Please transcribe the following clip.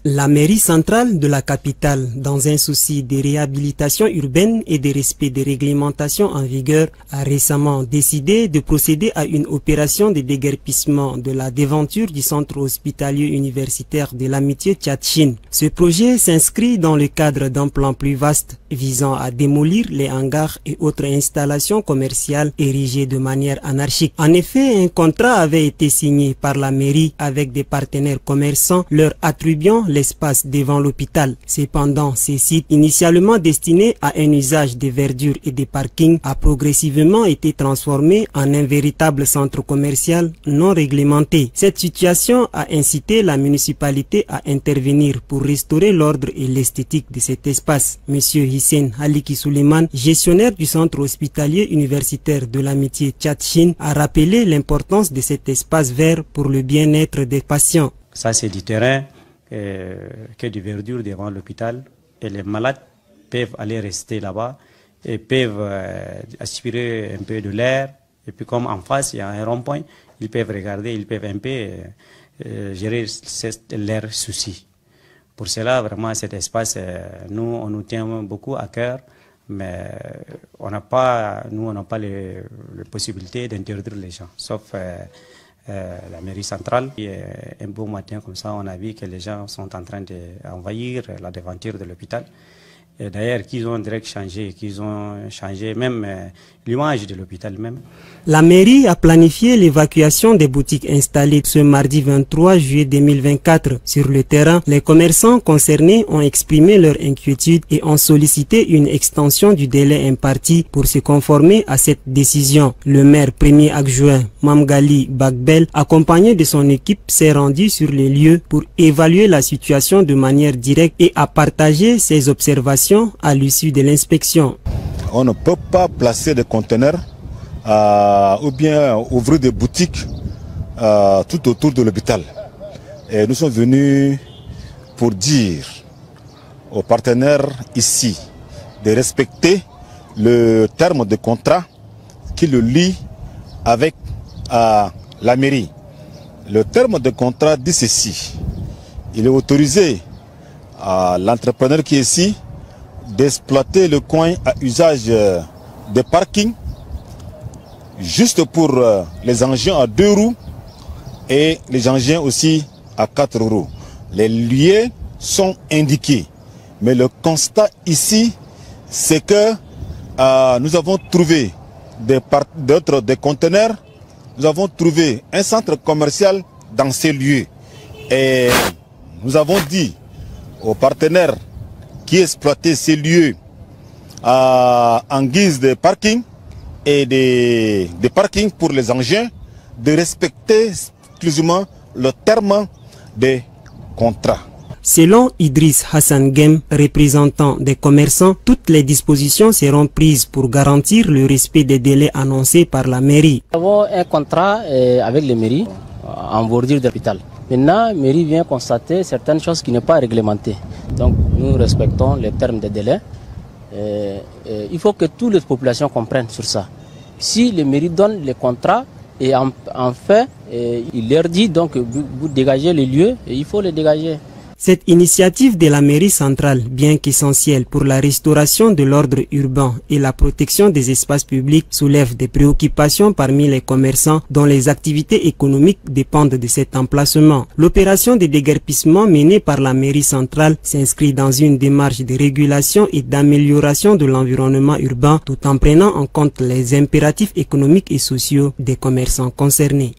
La mairie centrale de la capitale, dans un souci de réhabilitation urbaine et de respect des réglementations en vigueur, a récemment décidé de procéder à une opération de déguerpissement de la devanture du centre hospitalier universitaire de l'amitié Tchad-Chine. Ce projet s'inscrit dans le cadre d'un plan plus vaste visant à démolir les hangars et autres installations commerciales érigées de manière anarchique. En effet, un contrat avait été signé par la mairie avec des partenaires commerçants leur attribuant l'espace devant l'hôpital. Cependant, ces sites initialement destinés à un usage de verdure et de parking a progressivement été transformé en un véritable centre commercial non réglementé. Cette situation a incité la municipalité à intervenir pour restaurer l'ordre et l'esthétique de cet espace. Monsieur Hissène Haliki Suleiman, gestionnaire du centre hospitalier universitaire de l'amitié Tchad-Chine, a rappelé l'importance de cet espace vert pour le bien-être des patients. Ça, c'est du terrain que du verdure devant l'hôpital et les malades peuvent aller rester là-bas et peuvent aspirer un peu de l'air. Et puis comme en face, il y a un rond-point, ils peuvent regarder, ils peuvent un peu gérer leurs soucis. Pour cela, vraiment, cet espace, on nous tient beaucoup à cœur, mais on n'a pas les possibilités d'interdire les gens, sauf la mairie centrale. Et un beau matin comme ça, on a vu que les gens sont en train d'envahir la devanture de l'hôpital. Et d'ailleurs, qu'ils ont direct changé, qu'ils ont changé même l'image de l'hôpital même. La mairie a planifié l'évacuation des boutiques installées ce mardi 23 juillet 2024. Sur le terrain, les commerçants concernés ont exprimé leur inquiétude et ont sollicité une extension du délai imparti pour se conformer à cette décision. Le maire premier adjoint, Mamgali Bagbel, accompagné de son équipe, s'est rendu sur les lieux pour évaluer la situation de manière directe et a partagé ses observations à l'issue de l'inspection. On ne peut pas placer des conteneurs ou bien ouvrir des boutiques tout autour de l'hôpital. Et nous sommes venus pour dire aux partenaires ici de respecter le terme de contrat qui le lie avec la mairie. Le terme de contrat dit ceci: il est autorisé à l'entrepreneur qui est ici d'exploiter le coin à usage de parking juste pour les engins à 2 roues et les engins aussi à 4 roues. Les lieux sont indiqués, mais le constat ici, c'est que nous avons trouvé des conteneurs, nous avons trouvé un centre commercial dans ces lieux et nous avons dit aux partenaires qui exploitaient ces lieux en guise de parking et de parking pour les engins, de respecter exclusivement le terme des contrats. Selon Idriss Hassan Gem, représentant des commerçants, toutes les dispositions seront prises pour garantir le respect des délais annoncés par la mairie. Nous avons un contrat avec les mairies en bordure de l'hôpital. Maintenant, la mairie vient constater certaines choses qui ne sont pas réglementées. Donc nous respectons les termes de délai. Il faut que toutes les populations comprennent sur ça. Si les mairies donnent les contrats et en fait, il leur dit donc vous dégagez les lieux et il faut les dégager. Cette initiative de la mairie centrale, bien qu'essentielle pour la restauration de l'ordre urbain et la protection des espaces publics, soulève des préoccupations parmi les commerçants dont les activités économiques dépendent de cet emplacement. L'opération de déguerpissement menée par la mairie centrale s'inscrit dans une démarche de régulation et d'amélioration de l'environnement urbain tout en prenant en compte les impératifs économiques et sociaux des commerçants concernés.